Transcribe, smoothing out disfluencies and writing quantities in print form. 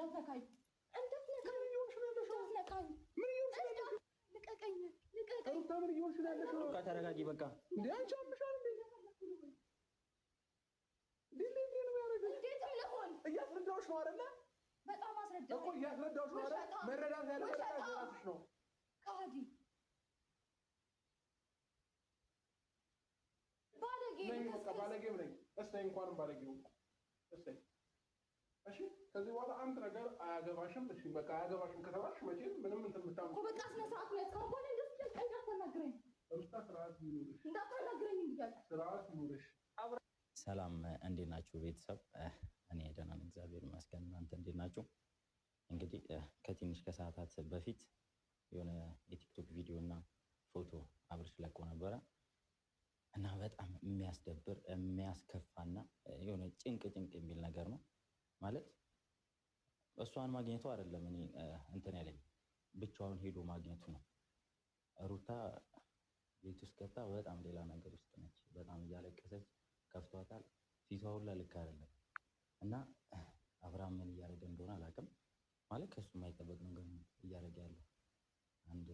እንዳትነካኝ ተረጋጊ በቃ እንዴ አንቺ አምሻል እንዴ እንዴት ለሆን እያስረዳሁሽ ነው አይደለ በጣም አስረዳሁ እኮ እያስረዳሁሽ ነው አይደል መረዳት ያለበት ራስሽ ነው ካዲ ባለጌ ነኝ እሰይ እንኳንም ባለጌው እሰይ እሺ ከዚህ በኋላ አንተ ነገር አያገባሽም እሺ በቃ አያገባሽም ከተባልሽ መቼም ምንም እንትን የምታምጪ እኮ በቃ ስነ ስርዓት ነው ያስቀመው ቆይ እንደዚህ ቀኝ አታናግረኝ ስርዓት ይኑርሽ እንዳታናግረኝ እንዲያል ስርዓት ይኑርሽ ሰላም እንዴት ናችሁ ቤተሰብ እኔ ደህና ነኝ እግዚአብሔር ይመስገን እናንተ እንዴት ናችሁ እንግዲህ ከትንሽ ከሰዓታት በፊት የሆነ የቲክቶክ ቪዲዮ እና ፎቶ አብርሽ ለቆ ነበረ እና በጣም የሚያስደብር የሚያስከፋና የሆነ ጭንቅ የሚል ነገር ነው ማለት እሷን ማግኘቱ አይደለም እኔ እንትን ያለኝ ብቻውን ሄዶ ማግኘቱ ነው ሩታ ቤት ውስጥ ገብታ በጣም ሌላ ነገር ውስጥ ነች በጣም እያለቀሰች ከፍቷታል ፊቷ ሁላ ልክ አይደለም እና አብርሃም ምን እያደረገ እንደሆነ አላውቅም ማለት ከሱ የማይጠበቅ ነገር እያደረገ ያለው አንድ